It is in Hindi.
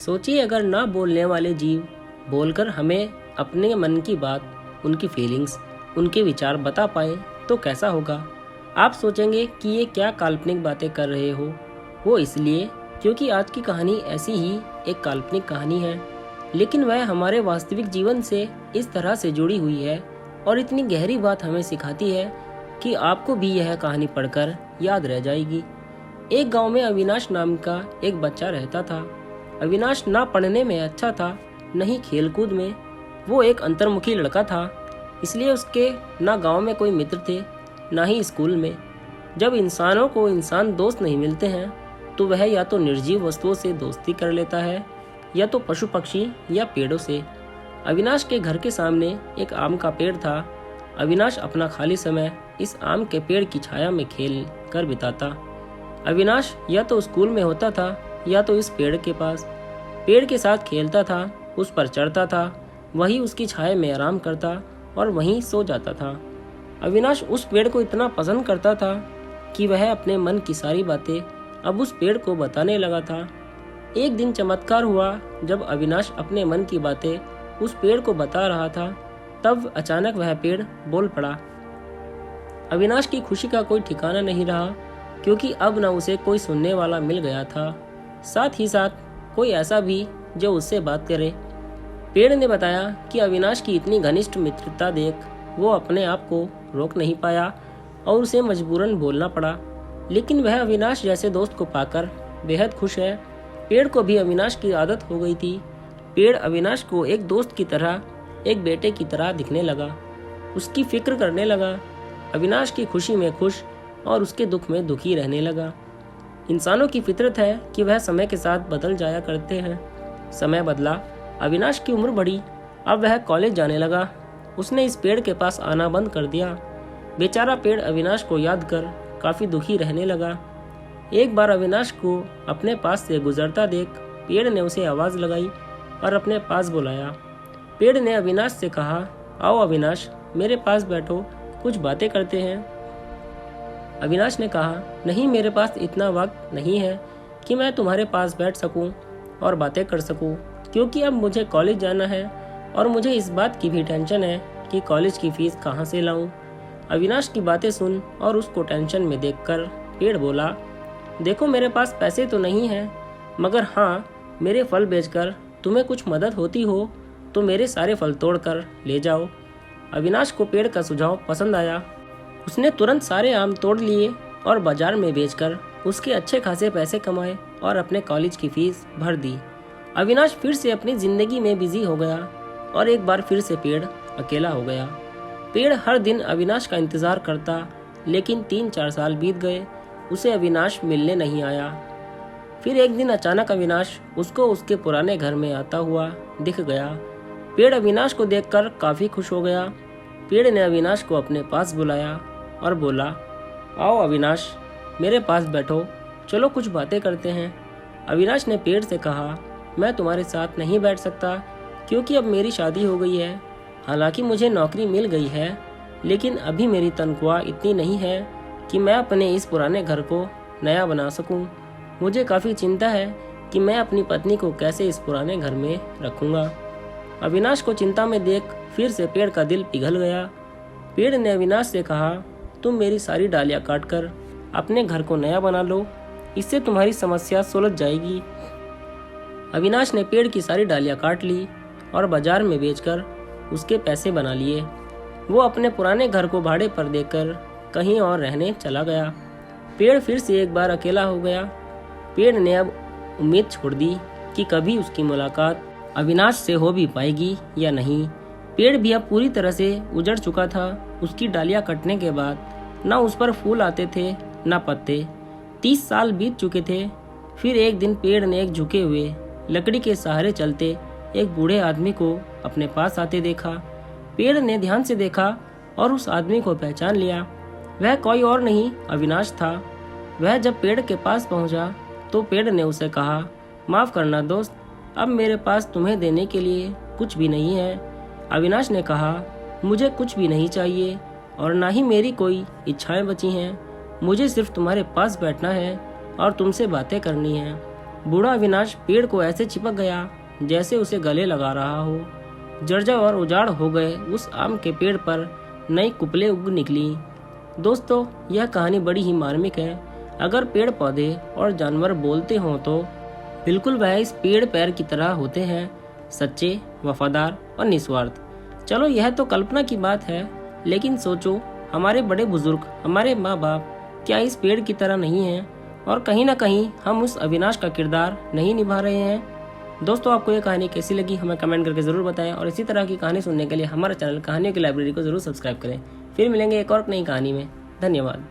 सोचिए अगर ना बोलने वाले जीव बोलकर हमें अपने मन की बात, उनकी फीलिंग्स, उनके विचार बता पाए तो कैसा होगा। आप सोचेंगे कि ये क्या काल्पनिक बातें कर रहे हो। वो इसलिए क्योंकि आज की कहानी ऐसी ही एक काल्पनिक कहानी है, लेकिन वह हमारे वास्तविक जीवन से इस तरह से जुड़ी हुई है और इतनी गहरी बात हमें सिखाती है कि आपको भी यह कहानी पढ़कर याद रह जाएगी। एक गांव में अविनाश नाम का एक बच्चा रहता था। अविनाश ना पढ़ने में अच्छा था, न ही खेलकूद में। वो एक अंतर्मुखी लड़का था, इसलिए उसके ना गांव में कोई मित्र थे, ना ही स्कूल में। जब इंसानों को इंसान दोस्त नहीं मिलते हैं तो वह या तो निर्जीव वस्तुओं से दोस्ती कर लेता है या तो पशु पक्षी या पेड़ों से। अविनाश के घर के सामने एक आम का पेड़ था। अविनाश अपना खाली समय इस आम के पेड़ की छाया में खेल कर बिताता। अविनाश या तो स्कूल में होता था या तो इस पेड़ के पास। पेड़ के साथ खेलता था, उस पर चढ़ता था, वही उसकी छाया में आराम करता और वहीं सो जाता था। अविनाश उस पेड़ को इतना पसंद करता था कि वह अपने मन की सारी बातें अब उस पेड़ को बताने लगा था। एक दिन चमत्कार हुआ। जब अविनाश अपने मन की बातें उस पेड़ को बता रहा था, तब अचानक वह पेड़ बोल पड़ा। अविनाश की खुशी का कोई ठिकाना नहीं रहा, क्योंकि अब न उसे कोई सुनने वाला मिल गया था, साथ ही साथ कोई ऐसा भी जो उससे बात करे। पेड़ ने बताया कि अविनाश की इतनी घनिष्ठ मित्रता देख वो अपने आप को रोक नहीं पाया और उसे मजबूरन बोलना पड़ा। लेकिन वह अविनाश जैसे दोस्त को पाकर बेहद खुश है। पेड़ को भी अविनाश की आदत हो गई थी। पेड़ अविनाश को एक दोस्त की तरह, एक बेटे की तरह दिखने लगा, उसकी फिक्र करने लगा। अविनाश की खुशी में खुश और उसके दुख में दुखी रहने लगा। इंसानों की फितरत है कि वह समय के साथ बदल जाया करते हैं। समय बदला, अविनाश की उम्र बढ़ी, अब वह कॉलेज जाने लगा। उसने इस पेड़ के पास आना बंद कर दिया। बेचारा पेड़ अविनाश को याद कर काफी दुखी रहने लगा। एक बार अविनाश को अपने पास से गुजरता देख पेड़ ने उसे आवाज लगाई और अपने पास बुलाया। पेड़ ने अविनाश से कहा, आओ अविनाश, मेरे पास बैठो, कुछ बातें करते हैं। अविनाश ने कहा, नहीं, मेरे पास इतना वक्त नहीं है कि मैं तुम्हारे पास बैठ सकूं और बातें कर सकूं, क्योंकि अब मुझे कॉलेज जाना है और मुझे इस बात की भी टेंशन है कि कॉलेज की फीस कहां से लाऊं। अविनाश की बातें सुन और उसको टेंशन में देखकर पेड़ बोला, देखो, मेरे पास पैसे तो नहीं है, मगर हाँ, मेरे फल बेचकर तुम्हें कुछ मदद होती हो तो मेरे सारे फल तोड़कर ले जाओ। अविनाश को पेड़ का सुझाव पसंद आया। उसने तुरंत सारे आम तोड़ लिए और बाजार में बेचकर उसके अच्छे खासे पैसे कमाए और अपने कॉलेज की फीस भर दी। अविनाश फिर से अपनी जिंदगी में बिजी हो गया और एक बार फिर से पेड़ अकेला हो गया। पेड़ हर दिन अविनाश का इंतजार करता, लेकिन 3-4 साल बीत गए, उसे अविनाश मिलने नहीं आया। फिर एक दिन अचानक अविनाश उसको उसके पुराने घर में आता हुआ दिख गया। पेड़ अविनाश को देखकर काफी खुश हो गया। पेड़ ने अविनाश को अपने पास बुलाया और बोला, आओ अविनाश, मेरे पास बैठो, चलो कुछ बातें करते हैं। अविनाश ने पेड़ से कहा, मैं तुम्हारे साथ नहीं बैठ सकता, क्योंकि अब मेरी शादी हो गई है। हालांकि मुझे नौकरी मिल गई है, लेकिन अभी मेरी तनख्वाह इतनी नहीं है कि मैं अपने इस पुराने घर को नया बना सकूं। मुझे काफ़ी चिंता है कि मैं अपनी पत्नी को कैसे इस पुराने घर में रखूंगा। अविनाश को चिंता में देख फिर से पेड़ का दिल पिघल गया। पेड़ ने अविनाश से कहा, तुम मेरी सारी डालियाँ काटकर अपने घर को नया बना लो, इससे तुम्हारी समस्या सुलझ जाएगी। अविनाश ने पेड़ की सारी डालियाँ काट ली और बाजार में बेचकर उसके पैसे बना लिए। वो अपने पुराने घर को भाड़े पर देकर कहीं और रहने चला गया। पेड़ फिर से एक बार अकेला हो गया। पेड़ ने अब उम्मीद छोड़ दी कि कभी उसकी मुलाकात अविनाश से हो भी पाएगी या नहीं। पेड़ भी अब पूरी तरह से उजड़ चुका था। उसकी डालियां कटने के बाद ना उस पर फूल आते थे ना पत्ते। 30 साल बीत चुके थे। फिर एक दिन पेड़ ने एक झुके हुए लकड़ी के सहारे चलते एक बूढ़े आदमी को अपने पास आते देखा। पेड़ ने ध्यान से देखा और उस आदमी को पहचान लिया। वह कोई और नहीं, अविनाश था। वह जब पेड़ के पास पहुंचा तो पेड़ ने उसे कहा, माफ करना दोस्त, अब मेरे पास तुम्हें देने के लिए कुछ भी नहीं है। अविनाश ने कहा, मुझे कुछ भी नहीं चाहिए और ना ही मेरी कोई इच्छाएं बची हैं। मुझे सिर्फ तुम्हारे पास बैठना है और तुमसे बातें करनी है। बूढ़ा अविनाश पेड़ को ऐसे चिपक गया जैसे उसे गले लगा रहा हो। जर्जर और उजाड़ हो गए उस आम के पेड़ पर नई कुपले उग निकली। दोस्तों, यह कहानी बड़ी ही मार्मिक है। अगर पेड़ पौधे और जानवर बोलते हों तो बिल्कुल वह इस पेड़ पैर की तरह होते हैं, सच्चे, वफादार और निस्वार्थ। चलो, यह तो कल्पना की बात है, लेकिन सोचो, हमारे बड़े बुजुर्ग, हमारे माँ बाप क्या इस पेड़ की तरह नहीं हैं? और कहीं ना कहीं हम उस अविनाश का किरदार नहीं निभा रहे हैं। दोस्तों, आपको ये कहानी कैसी लगी हमें कमेंट करके ज़रूर बताएं और इसी तरह की कहानी सुनने के लिए हमारा चैनल कहानियों की लाइब्रेरी को ज़रूर सब्सक्राइब करें। फिर मिलेंगे एक और नई कहानी में। धन्यवाद।